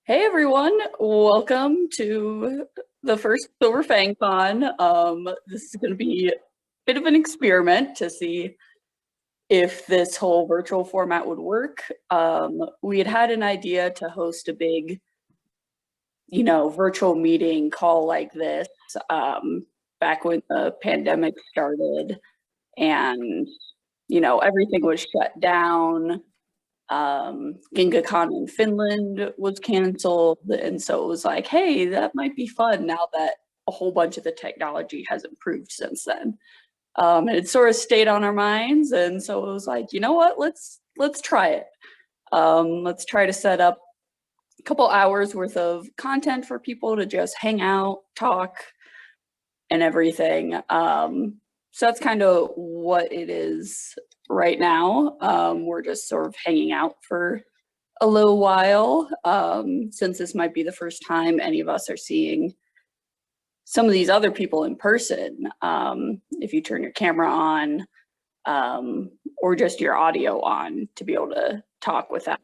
Hey everyone, welcome to the first Silver Fang Con. This is going to be a bit of an experiment to see if this whole virtual format would work. We had an idea to host a big, virtual meeting call like this back when the pandemic started and, everything was shut down. GingaCon in Finland was canceled, and so it was like, hey, that might be fun now that a whole bunch of the technology has improved since then. And it sort of stayed on our minds, and so it was like, you know what, let's try it. Let's try to set up a couple hours worth of content for people to just hang out, talk, and everything. So that's kind of what it is right now. We're just sort of hanging out for a little while, since this might be the first time any of us are seeing some of these other people in person. If you turn your camera on, or just your audio on to be able to talk without,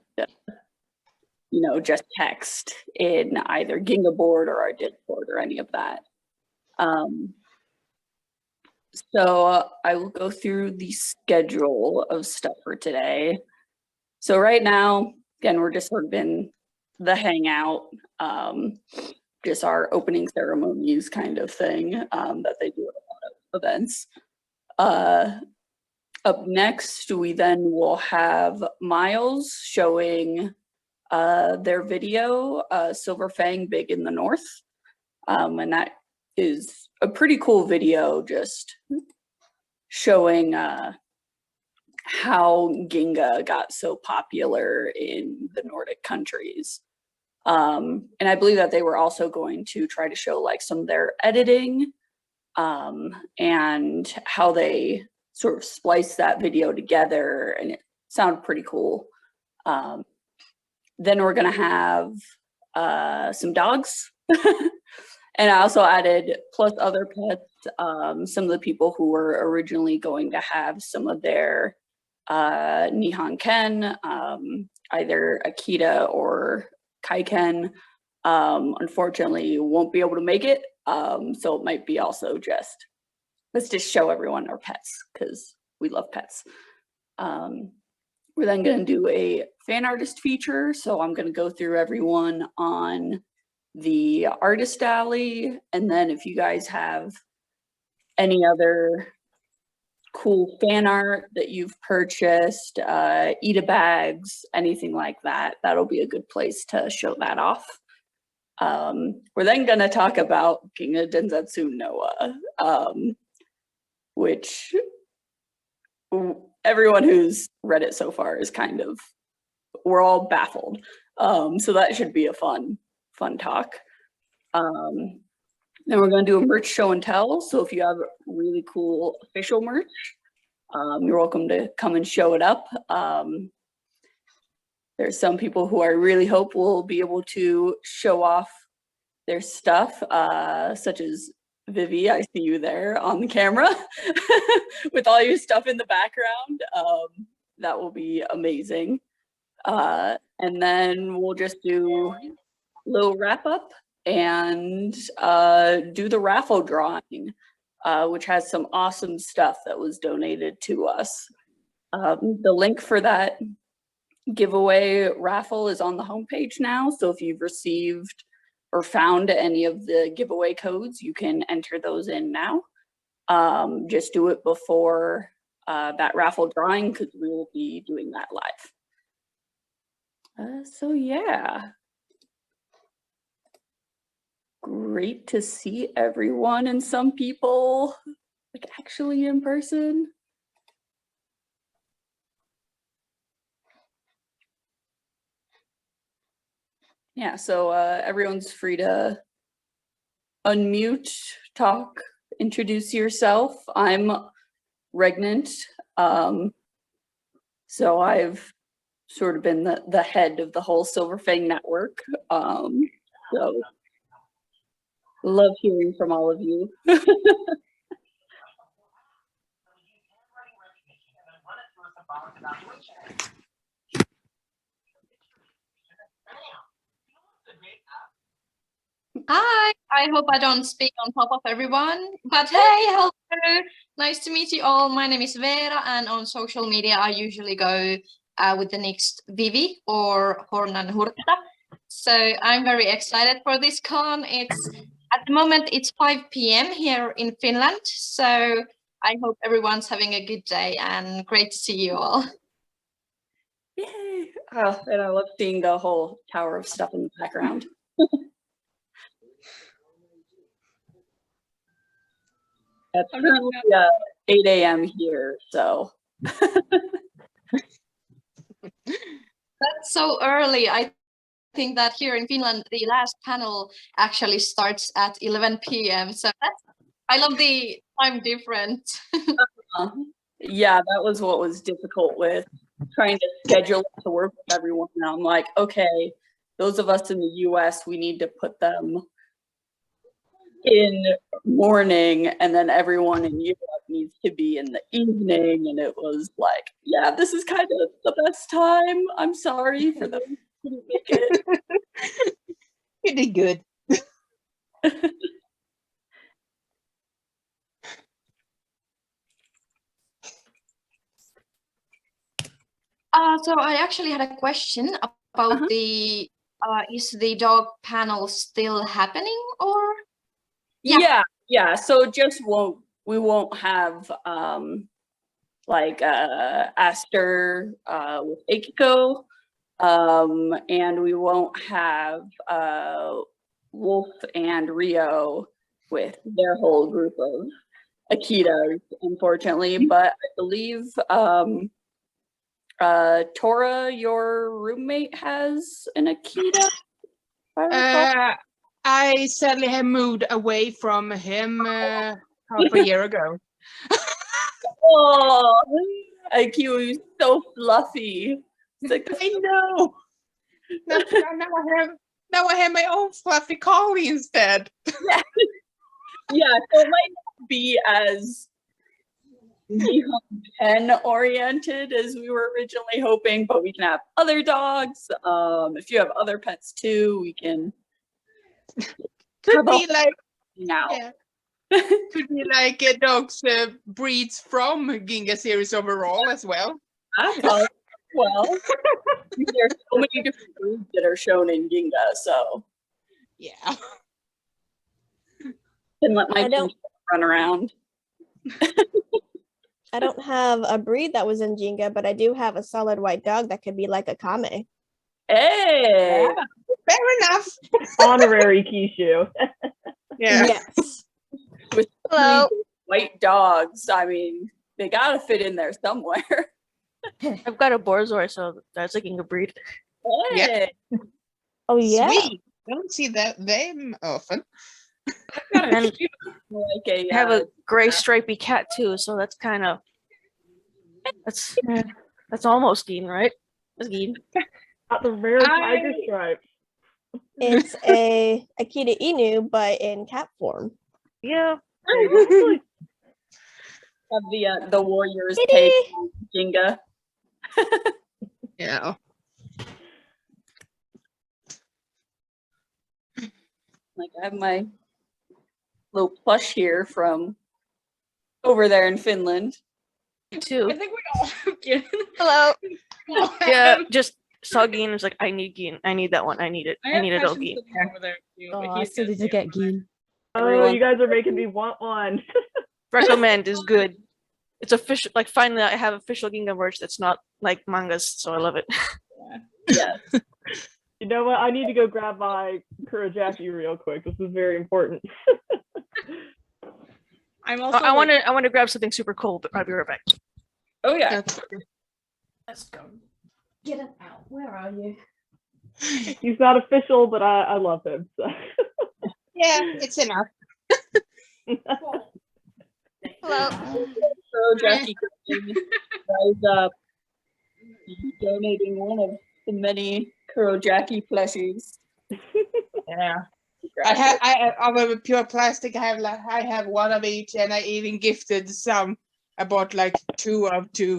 just text in either Gingaboard or our Discord or any of that. So I will go through the schedule of stuff for today. So right now, again, we're just sort of in the Hangout, just our opening ceremonies kind of thing that they do at a lot of events. Up next, we then will have Miles showing their video, Silver Fang Big in the North. And that is a pretty cool video, just showing how Ginga got so popular in the Nordic countries. And I believe that they were also going to try to show like some of their editing and how they sort of spliced that video together, and it sounded pretty cool. Then we're gonna have some dogs. And I also added plus other pets, some of the people who were originally going to have some of their Nihon Ken, either Akita or Kaiken, unfortunately won't be able to make it. So it might be also just, let's just show everyone our pets because we love pets. We're then going to do a fan artist feature. So I'm going to go through everyone on the artist alley, and then if you guys have any other cool fan art that you've purchased, Ita bags, anything like that, that'll be a good place to show that off. We're then going to talk about Ginga Densetsu Noah, which everyone who's read it so far is kind of, we're all baffled. So that should be a fun talk. Then we're going to do a merch show and tell. So if you have really cool official merch, you're welcome to come and show it up. There's some people who I really hope will be able to show off their stuff, such as Vivi, I see you there on the camera with all your stuff in the background. That will be amazing. And then we'll just do a little wrap up and do the raffle drawing, which has some awesome stuff that was donated to us. The link for that giveaway raffle is on the homepage now. So if you've received or found any of the giveaway codes, you can enter those in now. Just do it before that raffle drawing because we will be doing that live. So yeah. Great to see everyone and some people like actually in person. Yeah, so everyone's free to unmute, talk, introduce yourself. I'm Regnant. So I've sort of been the head of the whole Silver Fang network. So love hearing from all of you. Hi, I hope I don't speak on top of everyone, but hey, hello, nice to meet you all. My name is Vera, and on social media, I usually go with the next Vivi or Hornan Hurta. So I'm very excited for this con. At the moment, it's 5 p.m. here in Finland. So I hope everyone's having a good day and great to see you all. Yay! Oh, and I love seeing the whole tower of stuff in the background. It's currently 8 a.m. here, so. That's so early. I think that here in Finland, the last panel actually starts at 11 p.m. So I love the time difference. Yeah, that was what was difficult with trying to schedule it to work with everyone. Now I'm like, okay, those of us in the US, we need to put them in morning, and then everyone in Europe needs to be in the evening. And it was like, yeah, this is kind of the best time. I'm sorry for those who couldn't make it. You did good. So I actually had a question about the is the dog panel still happening, or? Yeah. So we won't have like Aster with Akiko, and we won't have Wolf and Rio with their whole group of Akitas, unfortunately. But I believe Tora, your roommate, has an Akita. I sadly have moved away from him half a year ago. Oh, IQ is so fluffy. It's like, I know. Now I have my own fluffy collie instead. Yeah. Yeah, so it might not be as Nihon pen oriented as we were originally hoping, but we can have other dogs. If you have other pets too, we can could be like now. Yeah. Could be like dogs breeds from Ginga series overall as well. Well, there's so many different breeds that are shown in Ginga, so yeah. Can let my run around. I don't have a breed that was in Ginga, but I do have a solid white dog that could be like a Kame. Hey! Yeah, fair enough. Honorary Kishu. Yeah. Yes. With Hello. white dogs, I mean, they gotta fit in there somewhere. I've got a Borzoi, so that's like a breed. Hey! Yeah. Oh yeah. Sweet. Don't see them often. And Like I have a gray stripy cat too, so that's kind of that's almost Geen, right? That's Geen. Not the rare tiger stripe. It's a Akita Inu, but in cat form. Yeah. Have the warriors take Ginga. Yeah. Like I have my little plush here from over there in Finland. Too. I think we all get Hello. Yeah, just saw Geen was like, I need Geen. I need that one. I need it. I need a dog Geen. I still need to get Geen. Oh, you guys are making me want one. Recommend is good. It's official. Like finally, I have official Ginga merch that's not like mangas, so I love it. Yeah. You know what? I need to go grab my Kurojaki real quick. This is very important. I'm also. I want to grab something super cool, but I'll be right back. Oh yeah. Let's go. Get him out. Where are you? He's not official, but I love him. So. Yeah, it's enough. Hello. So Jackie, rise up. Donating one of the many Kurojaki plushies. Yeah. I have a pure plastic. I have one of each, and I even gifted some. I bought like two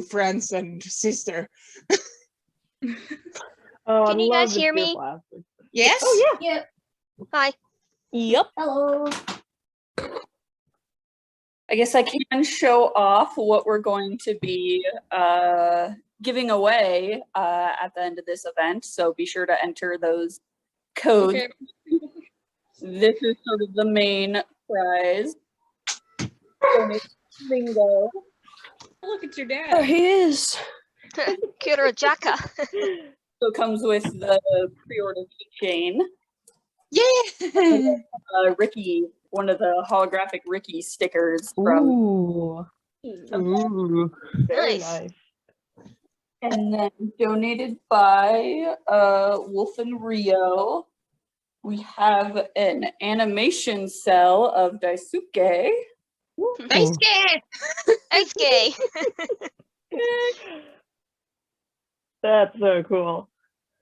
friends and sister. Oh, Can you guys the hear pure me? plastic. Yes. Oh yeah. Yeah. Hi. Yep. Hello. I guess I can show off what we're going to be giving away at the end of this event. So be sure to enter those codes. Okay. This is sort of the main prize. Bingo. Look, it's your There dad. he is. Kira Jaka. So it comes with the pre-order keychain. Yeah. Ricky, one of the holographic Ricky stickers from. Ooh. Ooh. Very Nice. nice. And then donated by Wolf and Rio. We have an animation cell of Daisuke. Nice gay. Nice gay. That's so cool.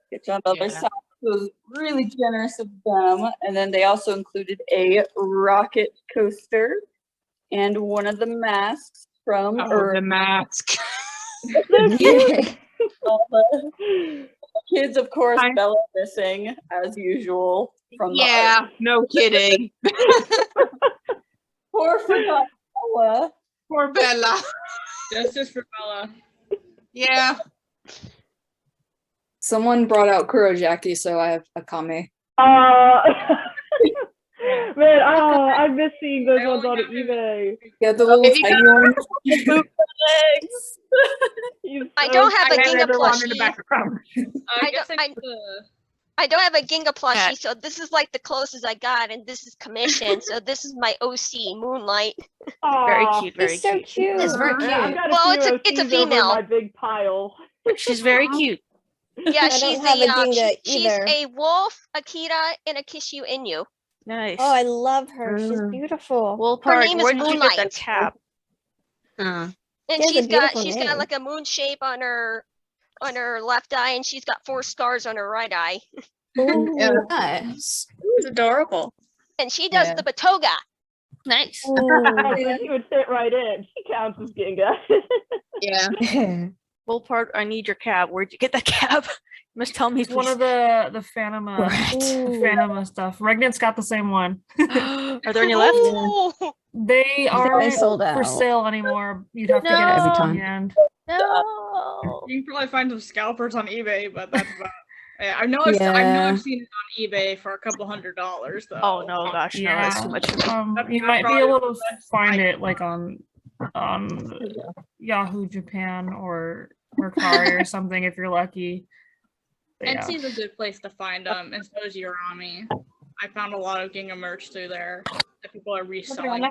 Which on the other Yeah. side was really generous of them. And then they also included a rocket coaster and one of the masks from Oh, the mask. all the kids, of course, Hi. Bella missing as usual from the Yeah, art. no kidding. Poor forgotten Bella. Poor Bella. Justice for Bella. Yeah. Someone brought out Kurojaki, so I have a Kame. Man, I miss seeing those ones on eBay. Yeah, the little If you tiny got- one. He's I so don't have a I Ginga had everyone in the plushie. background. I guess don't- it's I don't have a Ginga plushie, Yeah. so this is like the closest I got, and this is commission. So this is my OC, Moonlight. Very Aw. cute. Very He's so cute. cute. It's very cute. I've got Well, a it's few a- it's a OCs over female. my big pile. She's very cute. Yeah, I she's don't have a Ginga she's either. a wolf, Akira, and a Kishu Inu. Nice. Oh, I love her. She's beautiful. Well, part, name is where did you get that Moonlight. cap? And She has a she's got beautiful name. like a moon shape on her left eye, and she's got 4 scars on her right eye. Ooh. Nice. It's adorable. And she does Yeah. the Batoga. Nice. Oh, so she would fit right in. She counts as Ginga. Yeah. Well, part, I need your cap. Where'd you get that cap? You must tell me, It's one please. of the Phantom Ooh. Phantom stuff. Regnant's got the same one. Are there any left? Oh, They aren't sold for out. sale anymore. You'd have to get it Every on time. hand. no. You can probably find some scalpers on eBay, but that's about. Yeah, I know I've Yeah. seen it on eBay for a couple $100s though. Oh no, gosh, no, that's too much. You might be able to find it like on Yahoo Japan or Mercari or something if you're lucky. But yeah. Etsy's a good place to find them, and so is Urami. I found a lot of Ginga merch through there that people are reselling.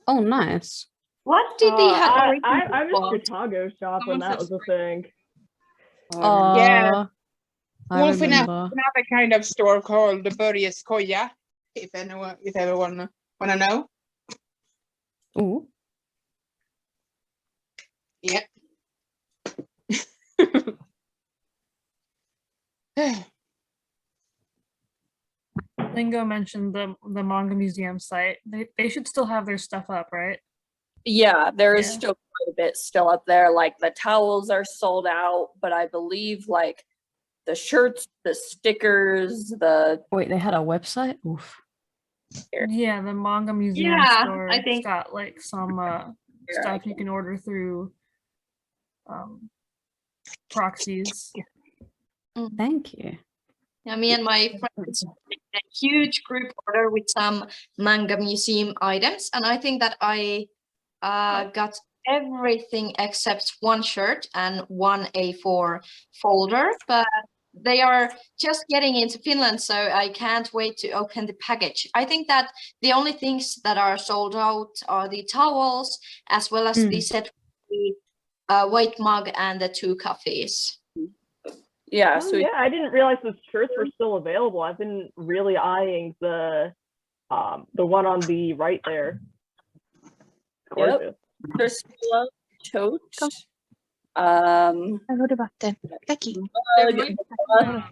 Oh, nice. What did they have? I missed Chicago shop when that was a thing. Yeah. I Wolf in remember. another kind of store called the Börjes Koja. If everyone wanna know. Ooh. Yeah. Lingo mentioned the manga museum site. They should still have their stuff up, right? Yeah, there is Yeah. still quite a bit still up there. Like the towels are sold out, but I believe like the shirts, the stickers, the Wait, they had a website? Oof. Yeah, the manga museum Yeah, store. I think- It's got like some stuff you can order through proxies. Thank you. Yeah, me and my friends did a huge group order with some manga museum items, and I think that I got everything except one shirt and one A4 folder, but they are just getting into Finland, so I can't wait to open the package. I think that the only things that are sold out are the towels, as well as the set, the white mug and the 2 coffees. yeah. Oh, So yeah, I didn't realize those shirts were still available. I've been really eyeing the one on the right there. Gorgeous. there's still a tote. I heard about them. Becky. My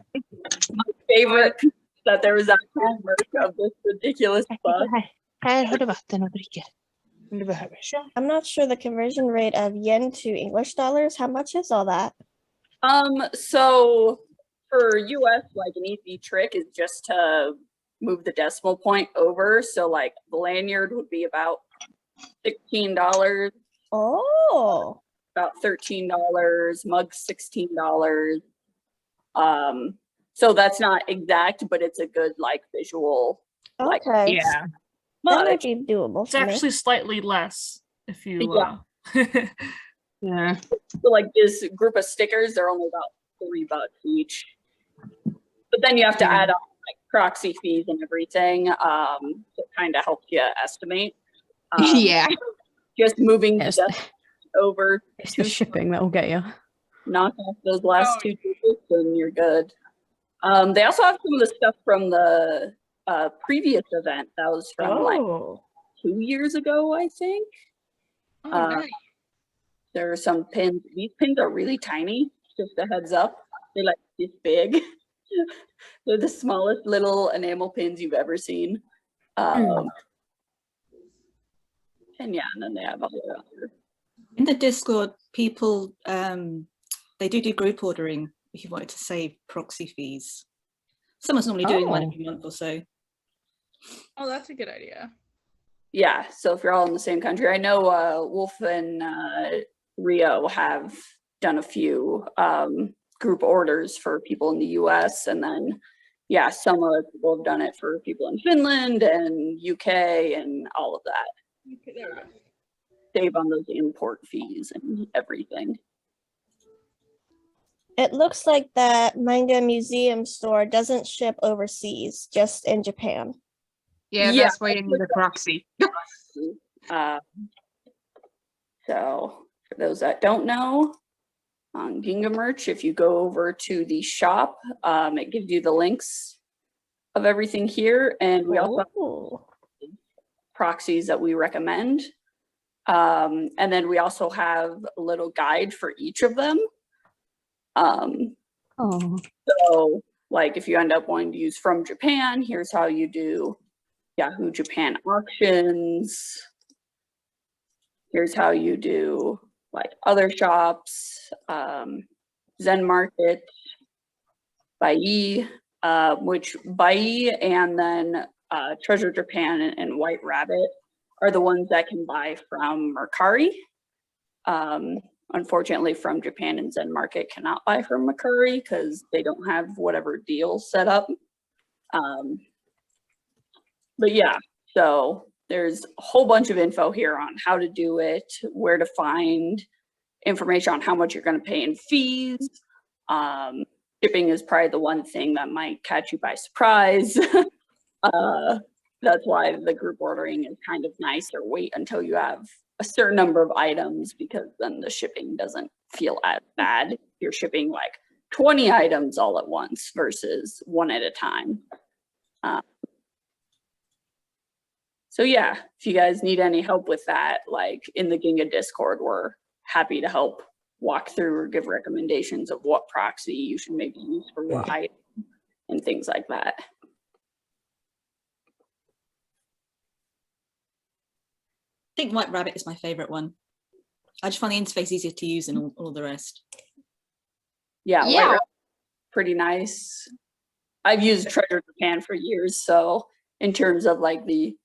favorite piece that there was actually merch of this ridiculous bug. I heard about them. I'm not sure the conversion rate of yen to English dollars. How much is all that? So for US, like an easy trick is just to move the decimal point over. So like the lanyard would be about $16. Oh. About $13, mugs $16. So that's not exact, but it's a good like visual. Like, Okay. Yeah. That might be doable It's for me. actually slightly less if you. Yeah. so like this group of stickers, they're only about $3 each. But then you have to add on like proxy fees and everything. To kind of help you estimate. Yeah. Just moving Yes. the over It's to the shipping that'll get you. knock off those last two digits and you're good. They also have some of the stuff from the previous event that was from like 2 years ago, I think. Nice. There are some pins. These pins are really tiny, just a heads up. They're like this big. They're the smallest little enamel pins you've ever seen. And yeah, and then they have other. In the Discord, people they do group ordering if you wanted to save proxy fees. Someone's normally doing one every month or so. Oh, that's a good idea. Yeah, so if you're all in the same country, I know Wolf and Rio have done a few group orders for people in the US, and then yeah, some other people have done it for people in Finland and UK and all of that. Okay, there we go. Save on those import fees and everything. It looks like that manga museum store doesn't ship overseas, just in Japan. Yeah, that's why you need a proxy. So for those that don't know, on Ginga merch, if you go over to the shop, it gives you the links of everything here, and we also have proxies that we recommend. And then we also have a little guide for each of them. So like if you end up wanting to use from Japan, here's how you do Yahoo Japan auctions. Here's how you do like other shops, Zen Market, Bai, which Bai and then Treasure Japan and White Rabbit are the ones that can buy from Mercari. Unfortunately, From Japan and Zen Market cannot buy from Mercari because they don't have whatever deals set up. But yeah, so there's a whole bunch of info here on how to do it, where to find information on how much you're going to pay in fees. Shipping is probably the one thing that might catch you by surprise. That's why the group ordering is kind of nice, or wait until you have a certain number of items, because then the shipping doesn't feel as bad. You're shipping like 20 items all at once versus one at a time. So yeah, if you guys need any help with that, like in the Ginga Discord, we're happy to help walk through or give recommendations of what proxy you should maybe use for what item and things like that. I think White Rabbit is my favorite one. I just find the interface easier to use than all the rest. Yeah, White Rabbit, pretty nice. I've used Treasure Japan for years, so in terms of like the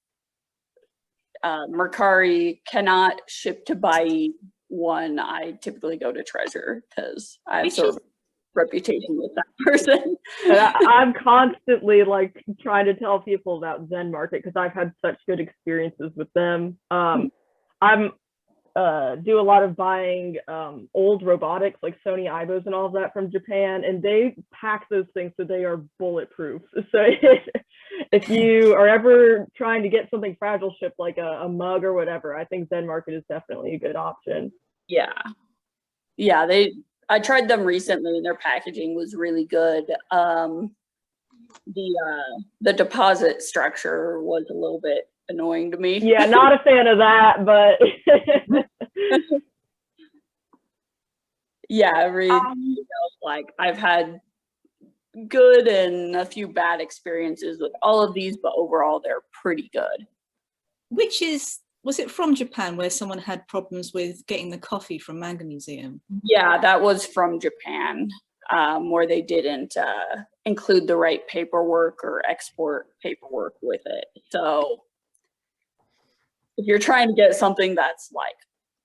Mercari cannot ship to Bai one, I typically go to Treasure because I have sort of a reputation with that person. I'm constantly like trying to tell people about Zen Market because I've had such good experiences with them. I'm do a lot of buying old robotics like Sony Aibos and all of that from Japan, and they pack those things so they are bulletproof. So if you are ever trying to get something fragile shipped like a mug or whatever, I think Zen Market is definitely a good option. Yeah, I tried them recently and their packaging was really good. The deposit structure was a little bit annoying to me. Yeah, not a fan of that, but yeah, like I've had good and a few bad experiences with all of these, but overall they're pretty good. Was it From Japan where someone had problems with getting the coffee from Manga Museum? Yeah, that was From Japan. where they didn't include the right paperwork or export paperwork with it. So if you're trying to get something that's like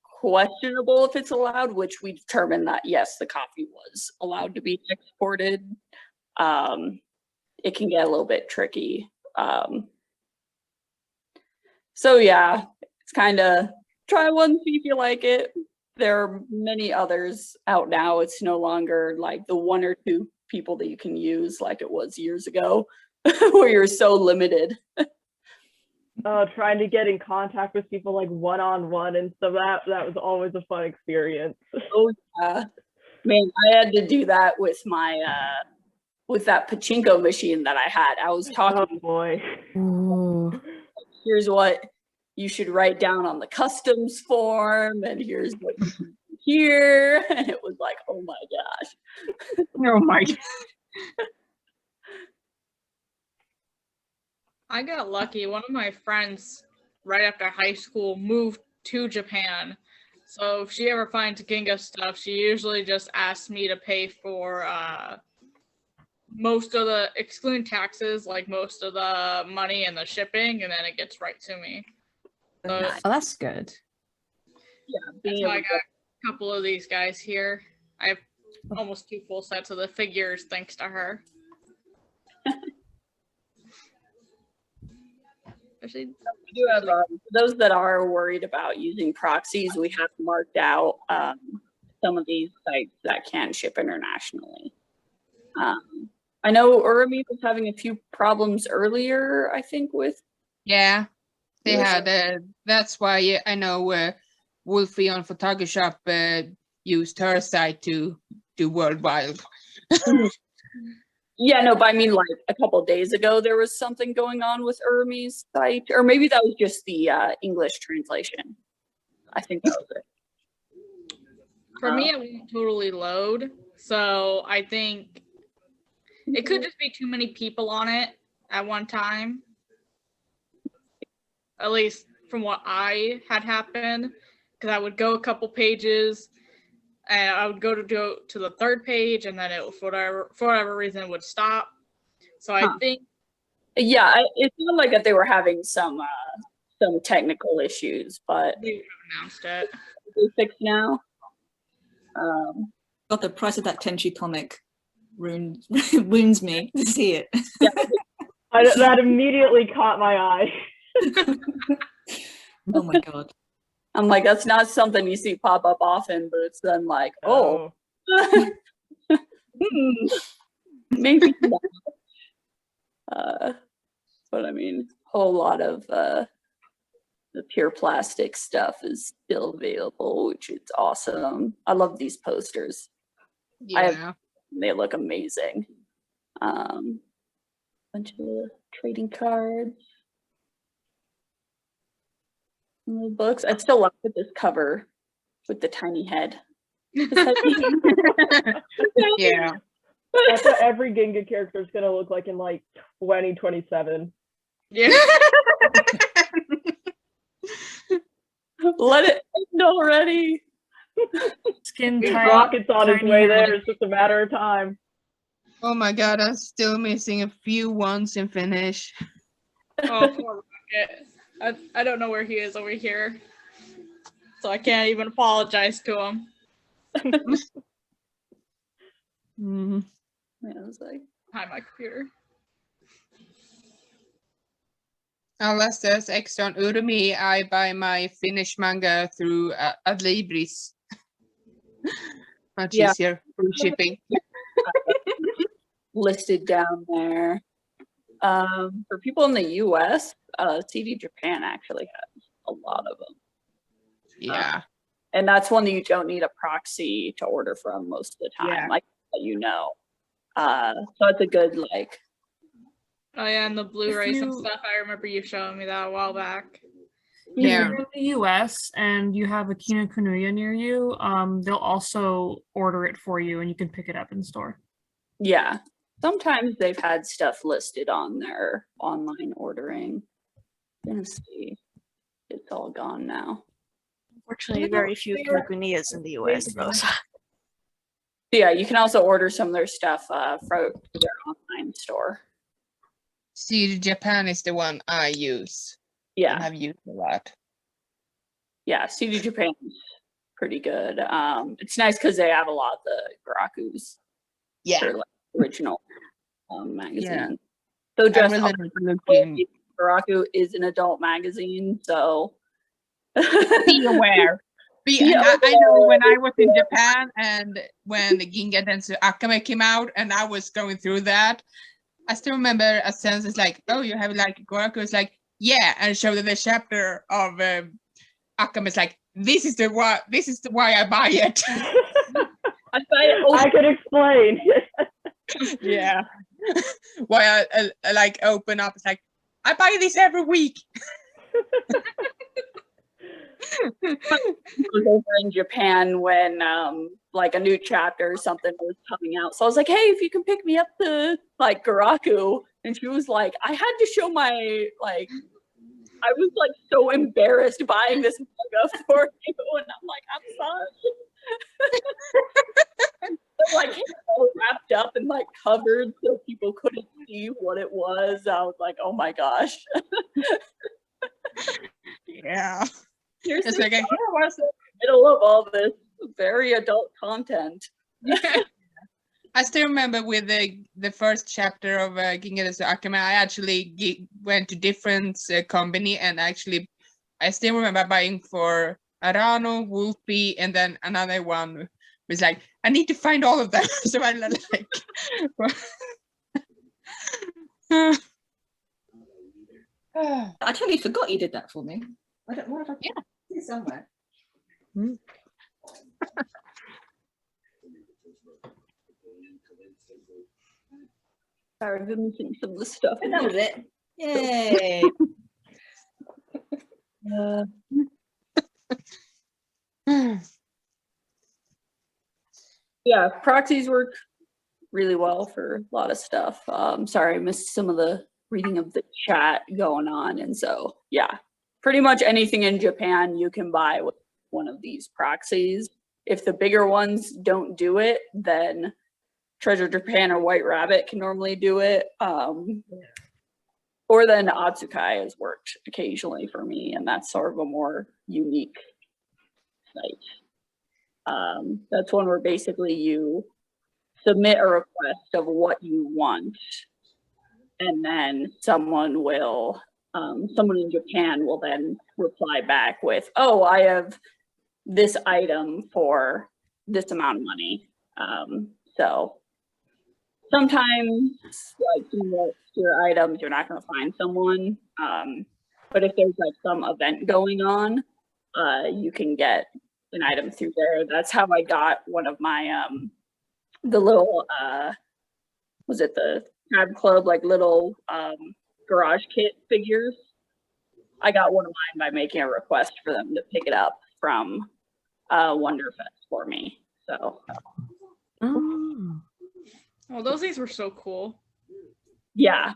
questionable if it's allowed, which we determined that yes, the coffee was allowed to be exported, it can get a little bit tricky. So yeah, it's kind of try one, see if you like it. There are many others out now. It's no longer like the one or two people that you can use like it was years ago, where you're so limited. Trying to get in contact with people like one-on-one and stuff, that was always a fun experience. Oh yeah, man, I had to do that with my with that pachinko machine that I had. I was talking. Oh boy. Ooh. Here's what you should write down on the customs form, and here's what you can do here. And it was like, oh my gosh. Oh my God. I got lucky. One of my friends, right after high school, moved to Japan. So if she ever finds Ginga stuff, she usually just asks me to pay for most of the, excluding taxes, like most of the money and the shipping, and then it gets right to me. So Nice. Oh, that's good. Yeah, that's why I got a couple of these guys here. I have almost 2 full sets of the figures thanks to her. We do have, for those that are worried about using proxies, we have marked out some of these sites that can ship internationally. I know Urami was having a few problems earlier, I think, with. Yeah, they had. That's why I know Wolfie on Photoshop used her site to do worldwide. Yeah, no, but I mean, like a couple of days ago, there was something going on with Urami's site, or maybe that was just the English translation. I think that was it. For me, it won't totally load, so I think it could just be too many people on it at one time. At least from what I had happened, because I would go a couple pages, and I would go to the third page, and then it, for whatever reason, it would stop. So I think. Yeah, it seemed like that they were having some technical issues, but they announced it. They fixed now. God, the price of that Tenchi comic wounds me to see it. Yeah. That immediately caught my eye. Oh my God. I'm like, that's not something you see pop up often, but it's then like, oh. Maybe not. But I mean, a whole lot of the pure plastic stuff is still available, which is awesome. I love these posters. Yeah. They look amazing. Bunch of trading cards. Little books. I'd still love with this cover with the tiny head. Yeah. That's what every Ginga character is gonna look like in like 2027. Yeah. Let it end already. Skin tight. Rocket's on his tiny way head. there. It's just a matter of time. Oh my God, I'm still missing a few ones in finish. Oh, poor Rocket. I don't know where he is over here, so I can't even apologize to him. Yeah, I was like, hi, my computer. Unless there's extra on Udemy, I buy my Finnish manga through Adlibris. Much easier for shipping. listed down there. For people in the US, CD Japan actually has a lot of them. Yeah. And that's one that you don't need a proxy to order from most of the time, Yeah. like you know. So it's a good like. Oh yeah, and the Blu-rays and you- stuff. I remember you showing me that a while back. If Yeah. you're in the US and you have a Kinokuniya near you, they'll also order it for you and you can pick it up in store. Yeah, sometimes they've had stuff listed on their online ordering. Gonna see. It's all gone now. Unfortunately, very few Kinokuniyas in the US though. So. Yeah, you can also order some of their stuff from their online store. See, Japan is the one I use. Yeah. And I've used a lot. Yeah, CD Japan is pretty good. It's nice because they have a lot of the Garakus. Yeah. They're like original magazine. Yeah. So just really looking. Garaku is an adult magazine, so be aware. I know when I was in Japan and when the Ginga Densu Akame came out and I was going through that, I still remember a sentence is like, oh, you have like Goraku is like, yeah, and showed the chapter of Akame is like, this is the why I buy it. I could explain. Yeah. Why I like open up, it's like, I buy this every week. I was over in Japan when like a new chapter or something was coming out. So I was like, hey, if you can pick me up the like Garaku. And she was like, I had to show my like I was like so embarrassed buying this manga for you. And I'm like, I'm sorry. So, like all wrapped up and like covered so people couldn't see what it was. I was like, oh my gosh. Yeah. Here's it's like, here was it. Middle of all this very adult content. I still remember with the first chapter of Ginga Densu Akame, I actually went to different company and actually, I still remember buying for Arano, Wolfie, and then another one was like, I need to find all of them. So I like, I totally forgot you did that for me. I don't know if I can see it somewhere. Sorry, I've been missing some of the stuff. And that was it. Yay. Yeah, proxies work really well for a lot of stuff. Sorry, I missed some of the reading of the chat going on. And so, yeah, pretty much anything in Japan you can buy with one of these proxies. If the bigger ones don't do it, then Treasure Japan or White Rabbit can normally do it. Or then Atsukai has worked occasionally for me, and that's sort of a more unique site. That's one where basically you submit a request of what you want, and then someone in Japan will then reply back with, oh, I have this item for this amount of money. So sometimes like your items, you're not going to find someone. But if there's like some event going on, you can get an item through there. That's how I got one of my the little was it the Crab Club like little garage kit figures. I got one of mine by making a request for them to pick it up from Wonderfest for me. So Oh, those things were so cool. yeah.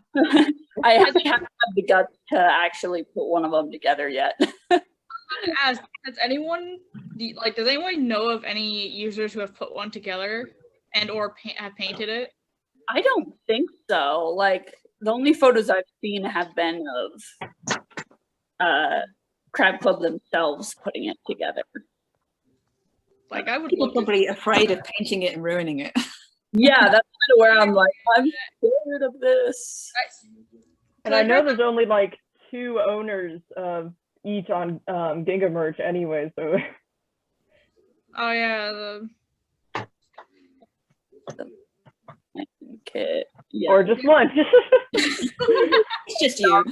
I haven't had the guts to actually put one of them together yet. Has anyone does anyone know of any users who have put one together and or have painted it? I don't think so. Like the only photos I've seen have been of Crab Club themselves putting it together. Like I would People probably afraid of painting it and ruining it. Yeah, that's kind of where I'm like, I'm scared of this. And I know there's only like 2 owners of each on Ginga merch anyway, so. Oh yeah, kit. Yeah. Or just one. It's just you.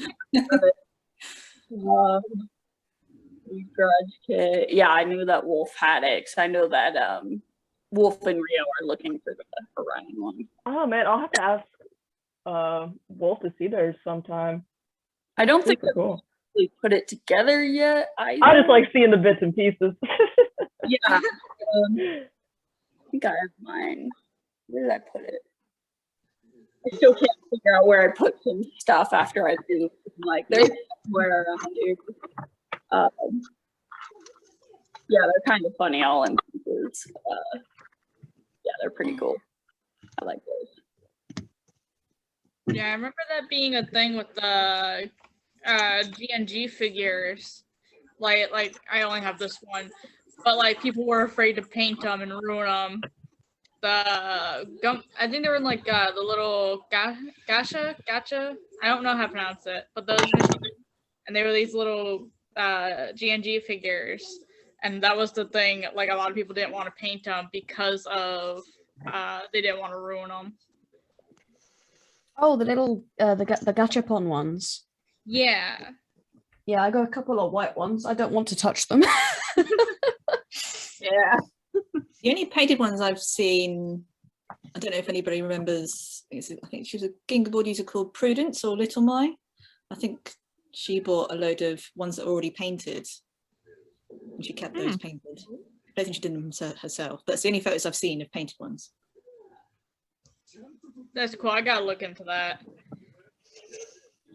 Garage kit. Yeah, I knew that Wolf had it. 'Cause I know that Wolf and Rio are looking for the Orion one. Oh man, I'll have to ask Wolf to see theirs sometime. I don't think cool. we put it together yet. I just like seeing the bits and pieces. Yeah. I think I have mine. Where did I put it? I still can't figure out where I put some stuff after I do. Like there's somewhere around here. Yeah, they're kind of funny all in pieces. Yeah, they're pretty cool. I like those. Yeah, I remember that being a thing with the G&G figures. Like I only have this one, but like people were afraid to paint them and ruin them. I think they were in like the little gacha. I don't know how to pronounce it, but those machines, and they were these little G&G figures, and that was the thing. Like a lot of people didn't want to paint them because of they didn't want to ruin them. Oh, the little the gachapon ones. Yeah. Yeah, I got a couple of white ones. I don't want to touch them. Yeah. The only painted ones I've seen, I don't know if anybody remembers, I think she was a Gingerboard user called Prudence or Little My. I think she bought a load of ones that were already painted and she kept those painted. I don't think she did them herself. That's the only photos I've seen of painted ones. That's cool. I gotta look into that.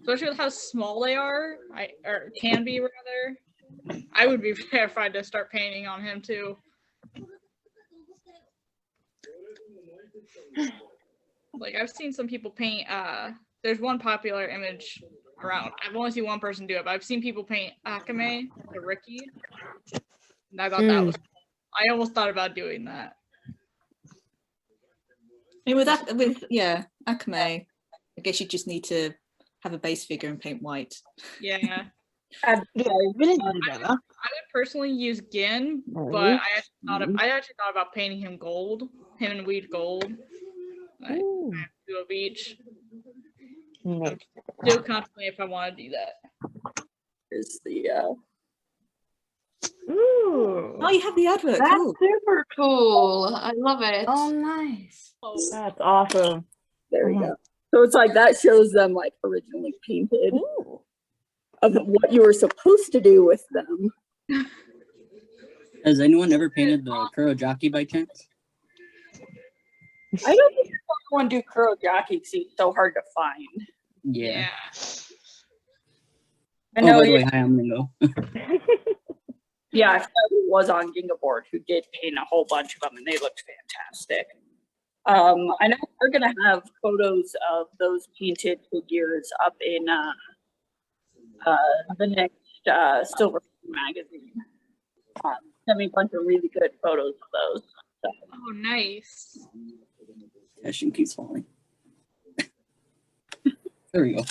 Especially with how small they are, or can be rather. I would be terrified to start painting on him too. Like I've seen some people paint. There's one popular image around. I've only seen one person do it, but I've seen people paint Akame, the Ricky. And I thought that was. I almost thought about doing that. I mean, with Akame, I guess you just need to have a base figure and paint white. Yeah. I would personally use Gin, but I actually thought about painting him gold, him and Weed gold. I have to do of each. I'm still contemplating if I want to do that. Is the Ooh. Oh, you have the advert. That's Cool. super cool. I love it. Oh, nice. That's awesome. There we go. So it's like that shows them like originally painted of what you were supposed to do with them. Has anyone ever painted the Kurojaki by chance? I don't think everyone do Kurojaki because he's so hard to find. Yeah. I know. Oh, by the way, hi, I'm Lingo. Yeah, I thought it was on Gingaboard who did paint a whole bunch of them, and they looked fantastic. I know we're gonna have photos of those painted figures up in the next Silver Fang magazine. Send me a bunch of really good photos of those. So. Oh, nice. Question keeps falling. There we go.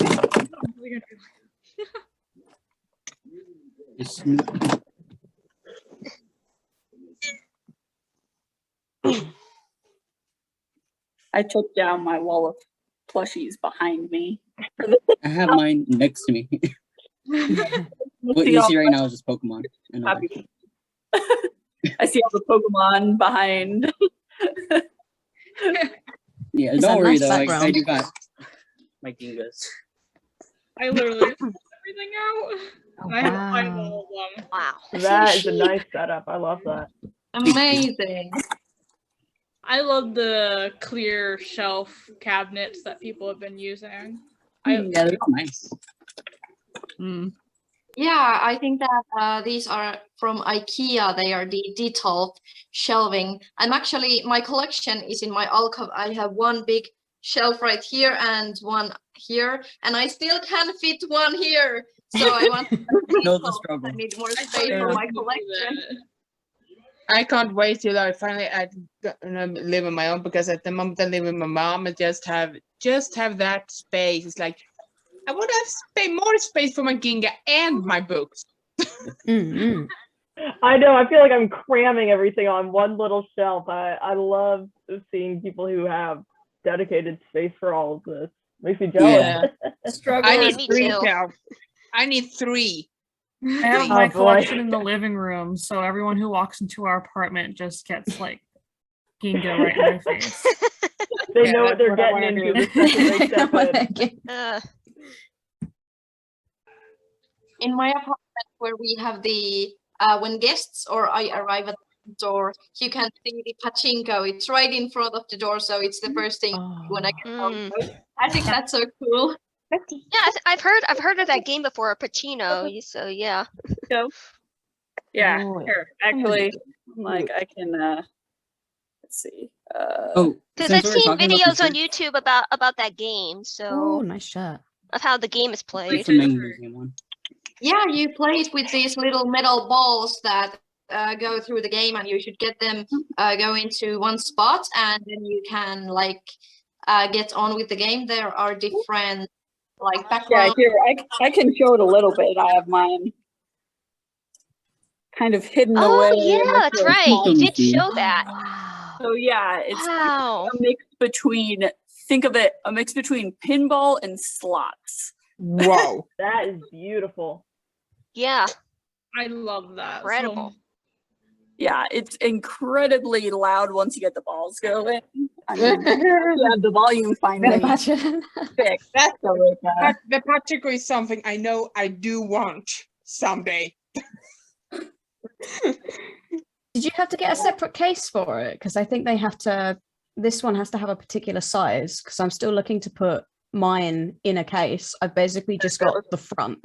I took down my wall of plushies behind me. I have mine next to me. What you see right now is just Pokemon. I see all the Pokemon behind. Yeah, don't worry though. I do got my Gingas. I literally took everything out. Oh, I have all of them. Wow. That is a nice setup. I love that. Amazing. I love the clear shelf cabinets that people have been using. Yeah, they're nice. Yeah, I think that these are from IKEA. They are the detailed shelving. My collection is in my alcove. I have one big shelf right here and one here, and I still can't fit one here. So I want to I need more space for my collection. I can't wait till I finally live on my own, because at the moment I live with my mom and just have that space. It's like I would have more space for my Ginga and my books. I know. I feel like I'm cramming everything on one little shelf. I love seeing people who have dedicated space for all of this. Makes me jealous. Yeah. I need 3 shelves. I need 3. I have my collection in the living room, so everyone who walks into our apartment just gets like Ginga right in their face. They know what they're getting into the second they step in. In my apartment, where we have the when guests or I arrive at the door, you can see the pachinko. It's right in front of the door, so it's the first thing when I get home. I think that's so cool. Yeah, I've heard of that game before, Pacino. So yeah. Yeah, here. Actually, like I can. Let's let's see. Oh, Because since I've we were seen talking about the videos on shirt, YouTube about that game, Oh, so nice shirt. of how the game is it's played. the main museum one. Yeah, you play it with these little metal balls that go through the game, and you should get them go into one spot, and then you can like get on with the game. There are different like Yeah, background. here I can show it a little bit. I have mine kind of hidden away. Oh yeah, that's into a right. small You did machine. show that. Wow. So yeah, it's Wow. a mix between. Think of it, a mix between pinball and slots. Whoa, that is beautiful. Yeah, I love that. incredible. Yeah, it's incredibly loud once you get the balls going. I mean, you have the volume finally Imagine. fixed. That, So it, the Pachico is something I know I do want someday. Did you have to get a separate case for it? Because I think they have to, this one has to have a particular size, because I'm still looking to put mine in a case. I've basically just got the front.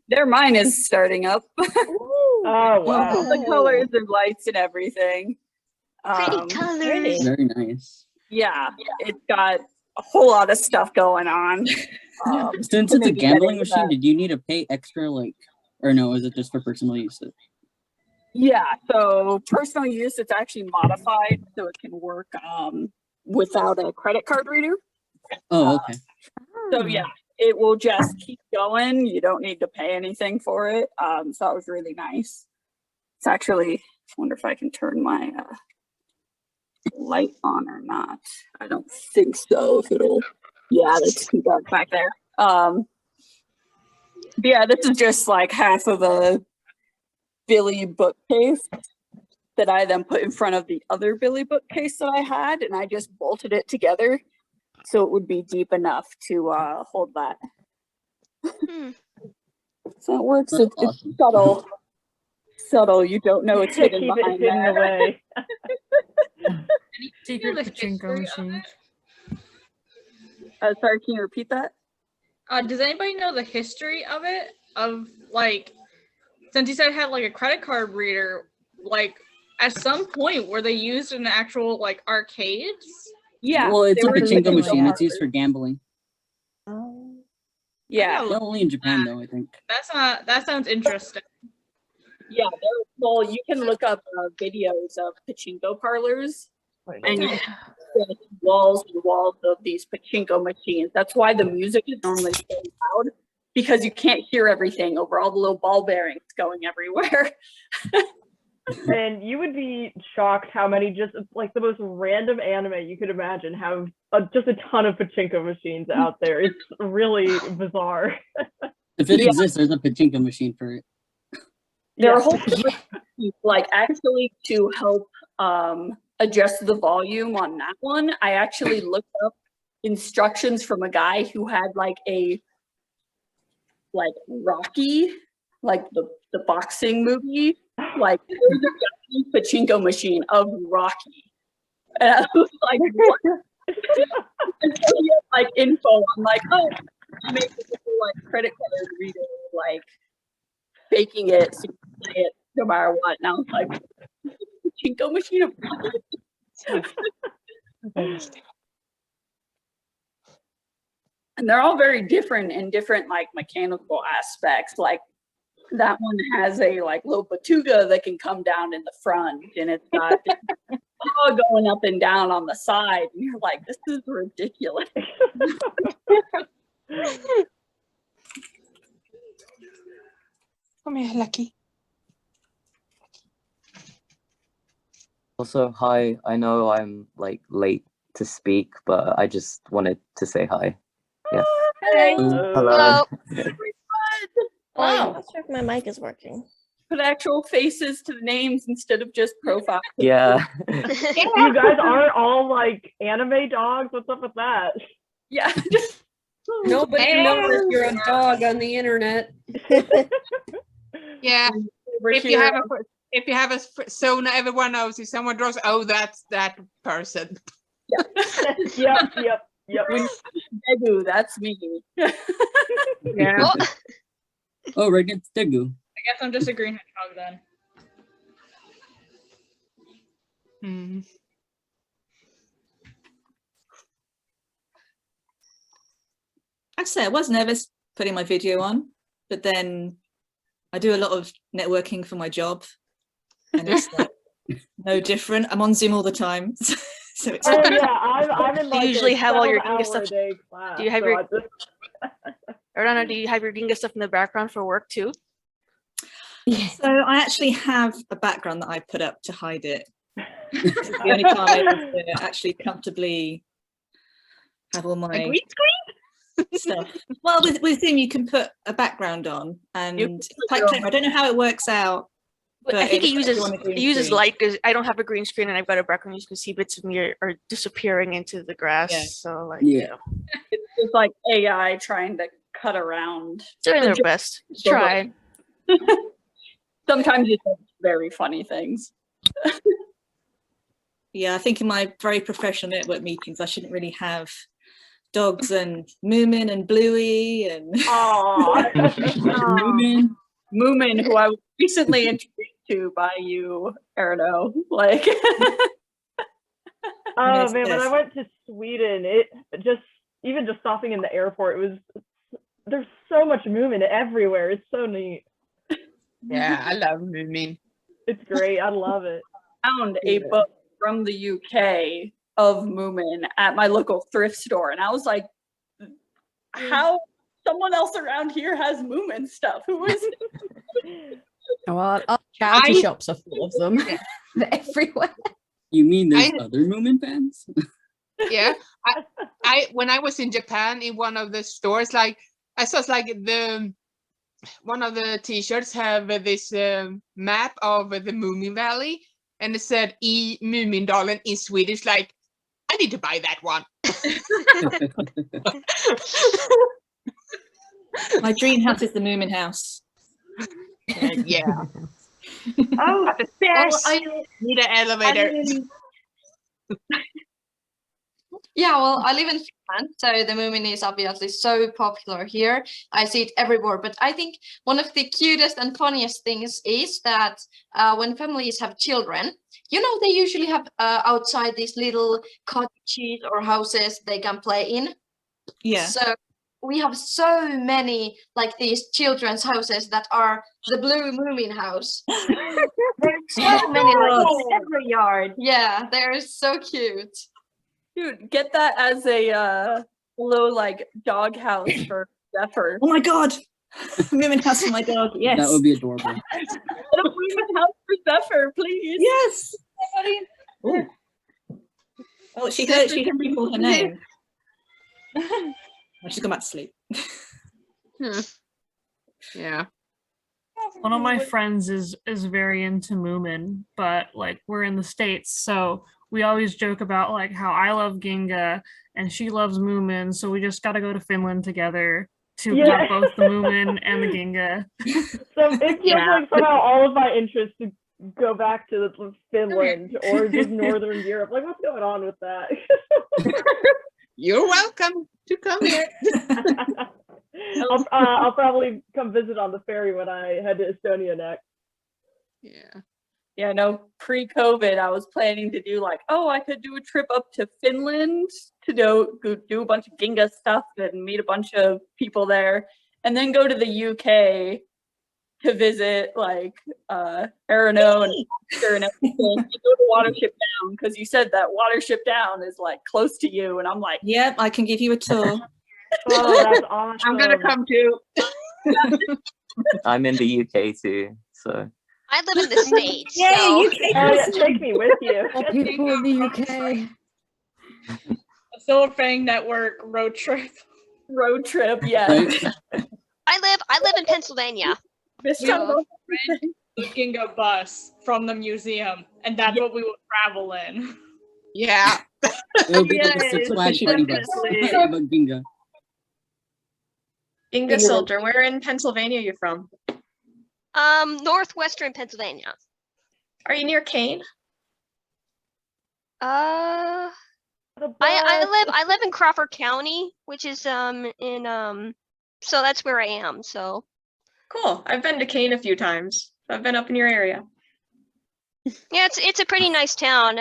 their mine is starting up. Oh wow. The colors and lights and everything. Pretty colors. Very nice. Yeah, it's got a whole lot of stuff going on. Since it's a maybe gambling getting machine, that. did you need to pay extra, like, or no? Is it just for personal use? Yeah, so personal use, it's actually modified so it can work without a credit card reader. Oh, okay. So yeah, it will just keep going. You don't need to pay anything for it. So that was really nice. It's actually, I wonder if I can turn my light on or not. I don't think so. If it'll, yeah, that's too dark back there. But yeah, this is just like half of a Billy bookcase that I then put in front of the other Billy bookcase that I had, and I just bolted it together so it would be deep enough to hold that. So it works. That's It's awesome. subtle. Subtle. You don't know it's hidden Keep it behind hidden there. away. Secret the pachinko history of machine. Sorry, can you repeat that? Does anybody know the history of it? Of like, since you said it had like a credit card reader, like at some point were they used in actual like arcades? Yeah. Well, it's they a were pachinko pachinko machine. It's used parlors. for gambling. Yeah. Not only in Japan, though, I think. That sounds interesting. Yeah, well, you can look up videos of pachinko parlors, and you can see walls and walls of these pachinko machines. That's why the music is normally so loud, because you can't hear everything over all the little ball bearings going everywhere. And you would be shocked how many just like the most random anime you could imagine have just a ton of pachinko machines out there. It's really bizarre. If it exists, there's a pachinko machine for it. There are a whole like actually to help adjust the volume on that one. I actually looked up instructions from a guy who had like a Rocky, like the boxing movie, like there's a pachinko machine of Rocky. And I was like, what? And so he had like info. I'm like, oh, you make it like credit card reader, like faking it so you can play it no matter what. And I was like, pachinko machine of and they're all very different in different like mechanical aspects. Like that one has a like little batuga that can come down in the front, and it's got all going up and down on the side. And you're like, this is ridiculous. Come here, Lucky. Also, hi. I know I'm like late to speak, but I just wanted to say hi. Yeah. Hey. Hello. Wow. I'm not sure if my mic is working. Put actual faces to the names instead of just profile. Yeah. You guys aren't all like anime dogs. What's up with that? Yeah. Nobody knows you're a dog on the internet. Yeah. If you have a persona, everyone knows. If someone draws, oh, that's that person. Yep. Degu, that's me. Yeah. Oh, right, it's Degu. I guess I'm just a green hedgehog then. have to say I was nervous putting my video on, but then I do a lot of networking for my job, and it's like no different. I'm on Zoom all the time, so it's Oh yeah, I'm in Do like you usually a have all your 12-hour Ginga stuff? a day class. Do you have so your I just- Ariana, do you have your Ginga stuff in the background for work too? So I actually have a background that I put up to hide it. It's the only time I'm able to actually comfortably have all my green stuff. Well, with Zoom you can put a background on, and it's quite clever. I don't know how it works out. But I think it looks like uses you're on a green it uses screen. light because I don't have a green screen and I've got a background. You can see bits of me are disappearing into the grass. Yeah. So like Yeah. It's just like AI trying to cut around. doing the their joke. best. Try. Sometimes you say very funny things. Yeah, I think in my very professional network meetings, I shouldn't really have dogs and Moomin and Bluey and Moomin, who I was recently introduced to by you, Erno. Like, oh man, when I went to Sweden, even just stopping in the airport, there's so much movement everywhere. It's so neat. Yeah, I love Moomin. It's great. I love it. Found a book from the UK of Moomin at my local thrift store, and I was like, how someone else around here has Moomin stuff? Who is it? Well, our charity shops are full of them. They're everywhere. You mean there's other Moomin fans? Yeah, I when I was in Japan in one of the stores, like I saw like one of the T-shirts have this map of the Moomin Valley, and it said "E Mumindalen" in Swedish. Like, I need to buy that one. my dream house is the Moomin house. Yeah. Oh, the stairs. well, I Need an elevator. Yeah, well, I live in Finland, so the Moomin is obviously so popular here. I see it everywhere. But I think one of the cutest and funniest things is that when families have children, you know, they usually have outside these little cottages or houses they can play in. Yeah. So we have so many like these children's houses that are the blue Moomin house. There's so many like in every yard. Yeah, they're so cute. Dude, get that as a little like dog house for Zephyr. Oh my god, Moomin house for my dog. Yes, That would be adorable. Get a Moomin house for Zephyr, please. Yes. Ooh. Oh, she heard me call her name. She's gone back to sleep. Yeah. One of my friends is very into Moomin, but like we're in the States, so we always joke about like how I love Ginga and she loves Moomin, so we just got to go to Finland together to have both the Moomin and the Ginga. So it feels like somehow all of my interests to go back to Finland or just Northern Europe. Like, what's going on with that? You're welcome to come here. I'll probably come visit on the ferry when I head to Estonia next. Yeah. Yeah, no, pre-COVID, I was planning to do like, oh, I could do a trip up to Finland to do a bunch of Ginga stuff and meet a bunch of people there, and then go to the UK to visit like Arano and everything. Go to Watership Down because you said that Watership Down is like close to you, and I'm like, yep, I can give you a tour. Oh, that's awesome. I'm gonna come too. I'm in the UK too, so. I live in the States. Yay, so. UK. Oh, yeah, take me with you. All people in the UK. A Silver Fang Network road trip. Road trip, yeah. I live in Pennsylvania. This We time, will rent the Ginga bus from the museum, and that's what we will travel in. Yeah. It'll be like a Six Flags party bus. But Ginga. Ginga Soldier, where in Pennsylvania are you from? Northwestern Pennsylvania. Are you near Kane? I live in Crawford County, which is in so that's where I am. So Cool. I've been to Kane a few times. I've been up in your area. yeah, it's a pretty nice town.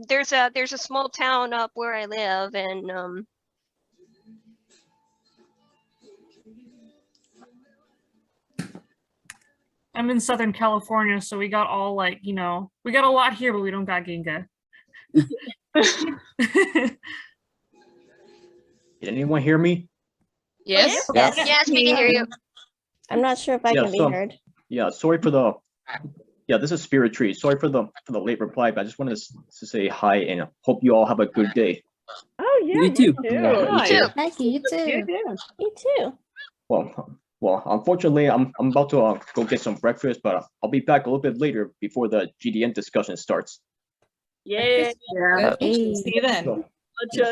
There's a small town up where I live, and I'm in Southern California, so we got all like, we got a lot here, but we don't got Ginga. Can anyone hear me? Yes. Yes, we can hear you. I'm not sure if I can be heard. Yeah, sorry for the. Yeah, this is Spirit Tree. Sorry for the late reply, but I just wanted to say hi and hope you all have a good day. Oh yeah, You too. You too. Thank you. You too. Me too. Well, unfortunately, I'm about to go get some breakfast, but I'll be back a little bit later before the GDN discussion starts. Yeah. See you then.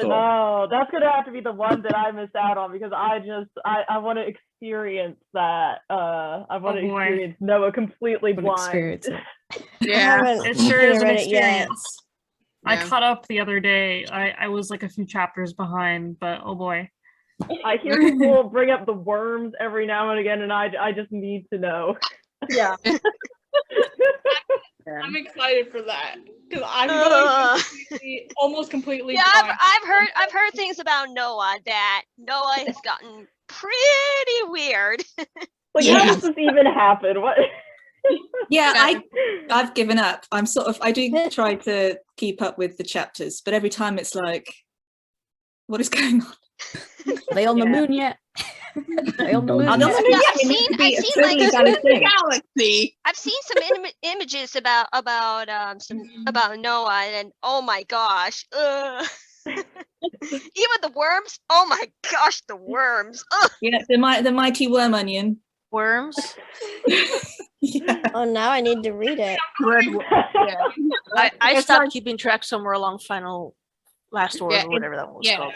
Oh, that's gonna have to be the one that I missed out on because I want to experience that. I want to experience Noah completely blind. Yeah, it sure is an read it yet. experience. I caught up the other day. I was like a few chapters behind, but oh boy. I hear people bring up the worms every now and again, and I just need to know. Yeah. I'm excited for that because I'm going almost completely. Yeah, blind. I've heard things about Noah that Noah has gotten pretty weird. Like, how does this even happen? What? Yeah, I've given up. I do try to keep up with the chapters, but every time it's like, what is going on? Are they on the moon yet? They on the moon yet? I've seen some images about Noah, and oh my gosh, even the worms. Oh my gosh, the worms. Ugh. Yeah, the mighty worm onion. Worms. Oh, now I need to read it. I stopped keeping track somewhere along final last word or whatever that was called.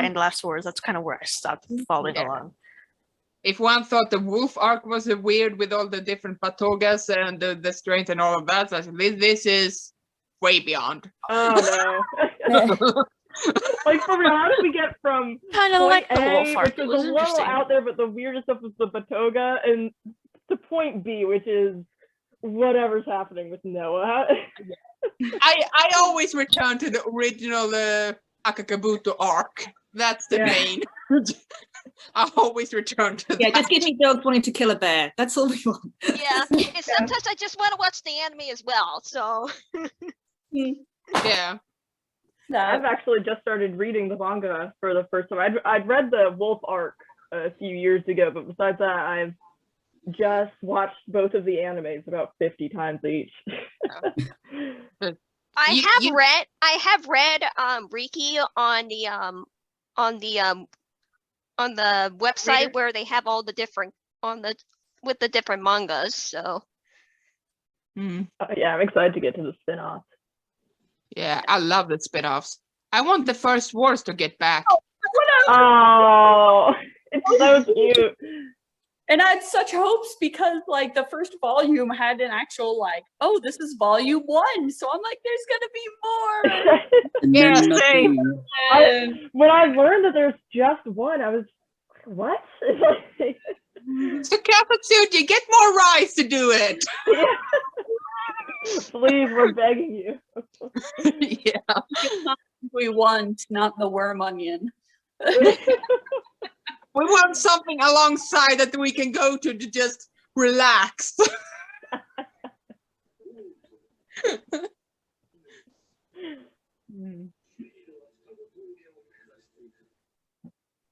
And last words. That's kind of where I stopped following along. If one thought the wolf arc was weird with all the different patogas and the strength and all of that, so this is way beyond. Oh no. Like, for real, how did we get from kind of like the wolf arc, which is a little out there, but the weirdest stuff was the Batoga, and to point B, which is whatever's happening with Noah. I always return to the original Akakabuto arc. That's the main. I always return to that. Yeah, just give me dogs wanting to kill a bear. That's all we want. Yeah, and sometimes I just want to watch the anime as well. So. Yeah. I've actually just started reading the manga for the first time. I'd read the Wolf arc a few years ago, but besides that, I've just watched both of the animes about 50 times each. I have read Riki on the website where they have all the different with the different mangas. So. Yeah, I'm excited to get to the spin-off. Yeah, I love the spin-offs. I want the First Wars to get back. Oh, it's so cute. And I had such hopes because like the first volume had an actual like, oh, this is volume 1. So I'm like, there's gonna be more. When I learned that there's just one, I was what? So Kapatsuji, get more rice to do it. Please, we're begging you. Yeah. We want, not the worm onion. We want something alongside that we can go to just relax.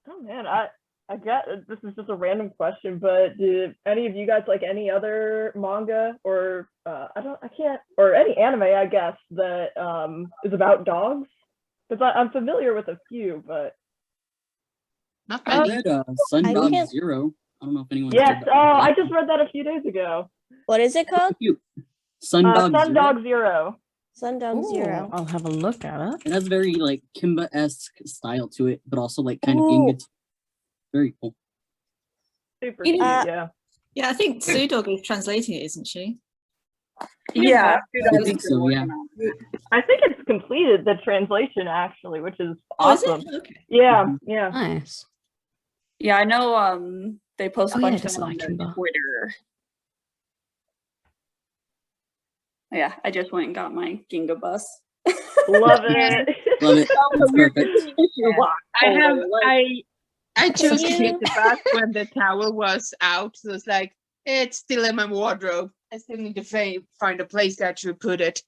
Oh man, I get this is just a random question, but did any of you guys like any other manga or or any anime, I guess, that is about dogs? Because I'm familiar with a few, but I read Sun Dog Zero. I don't know if anyone. Yes, I just read that a few days ago. What is it called? Sun Dog Zero. Sun Dog Zero. I'll have a look at it. It has very like Kimba-esque style to it, but also like kind of Ginga. Very cool. Super cute, yeah. Yeah, I think Sudog is translating it, isn't she? Yeah, I think so. Yeah. I think it's completed the translation actually, which is awesome. Is it? Okay. Yeah, yeah. Nice. Yeah, I know they post a bunch of it's them on like their Kimba. Twitter. Yeah, I just went and got my Ginga bus. Love it. Love it. That's perfect. I chose to get the bus when the towel was out. So it's like, It's still in my wardrobe. I still need to find a place that should put it.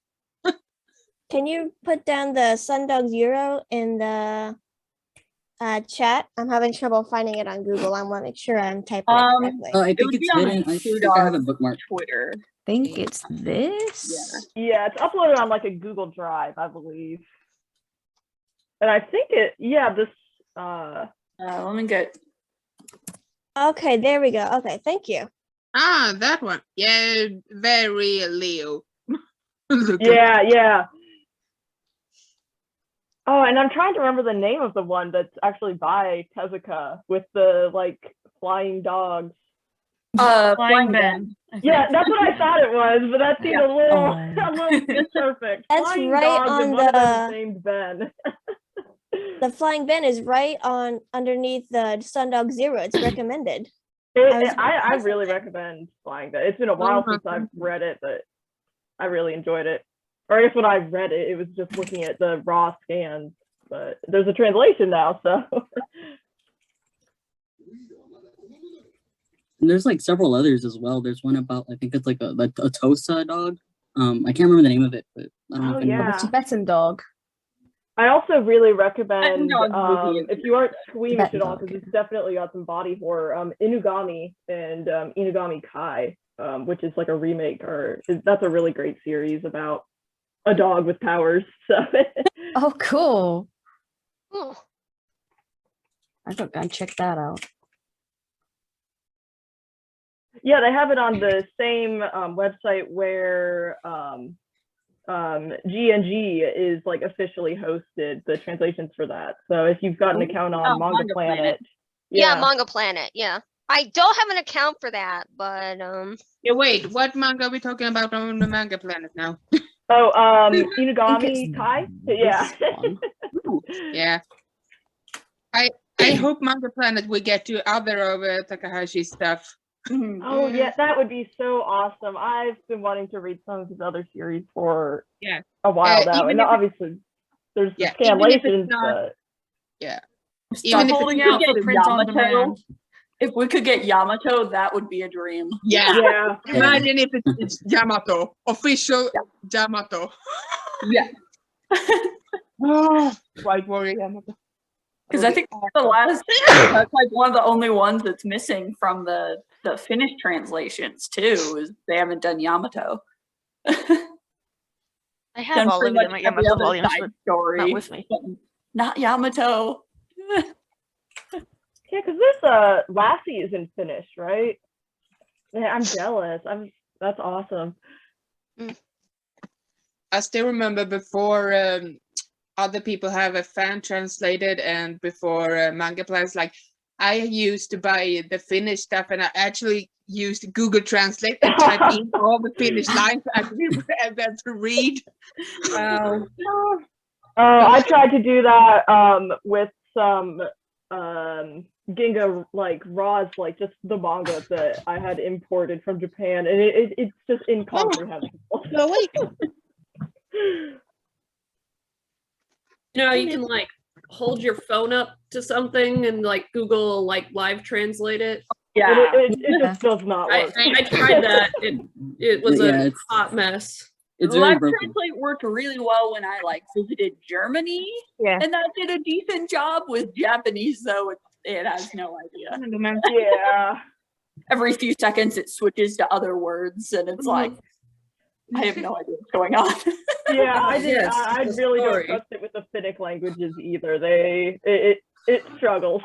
Can you put down the Sundog Zero in the chat? I'm having trouble finding it on Google. I want to make sure I'm typing it correctly. I think it's hidden. I think I have a bookmark. Twitter. I think it's this. Yeah, it's uploaded on like a Google Drive, I believe. And I think this let me get. Okay, there we go. Okay, thank you. Ah, that one. Yeah, very Leo. Yeah. Oh, and I'm trying to remember the name of the one that's actually by Tezuka with the like flying dogs. Flying Ben. Yeah, that's what I thought it was, but that seemed a little imperfect. That's Flying right dogs on and one of them the- named Ben. The flying Ben is right on underneath the Sundog Zero. It's recommended. I really recommend Flying Ben. It's been a while since I've read it, but I really enjoyed it. Or I guess when I read it, it was just looking at the raw scans, but there's a translation now, so. And there's like several others as well. There's one about, I think it's like a Tosa dog. I can't remember the name of it, but I don't know if anyone. The Tibetan dog. I also really recommend, movie if you aren't squeamish Tibetan at all, dog. because it's definitely got some body horror, Inugami and Inugami Kai, which is like a remake, that's a really great series about a dog with powers. So. Oh, cool. Oh. I gotta go and check that out. Yeah, they have it on the same website where G&G is like officially hosted the translations for that. So if you've got an account on Manga Planet. Yeah, Manga Planet. Yeah, I don't have an account for that, but Yeah, wait, what manga are we talking about on the Manga Planet now? Oh, Inugami Kai? Yeah. Yeah. I hope Manga Planet will get to other of Takahashi's stuff. Oh yeah, that would be so awesome. I've been wanting to read some of his other series for a while now, and obviously there's the scanlations, but Stop holding out for print on demand. If we could get Yamato, that would be a dream. Yeah. Imagine if it's Yamato, official Yamato. Yeah. Oh, White Warrior Yamato. Because I think that's like one of the only ones that's missing from the Finnish translations too, is they haven't done Yamato. I have all of them at Yamato volumes, but not with me. Not Yamato. Yeah, because there's Lassie is in Finnish, right? Yeah, I'm jealous. That's awesome. I still remember before other people have a fan translated, and before Manga Planet, like I used to buy the Finnish stuff, and I actually used Google Translate and type in all the Finnish lines and then to read. Wow. I tried to do that with some Ginga like raws, like just the manga that I had imported from Japan, and it's just incomprehensible. No, wait. You can like hold your phone up to something and like Google like live translate it. Yeah, it just does not work. I tried that. It was a hot mess. Live Translate worked really well when I like visited Germany, and that did a decent job. With Japanese though, it has no idea. Yeah. Every few seconds it switches to other words, and it's like I have no idea what's going on. Yeah, I really don't trust it with the Finnic languages either. It struggles.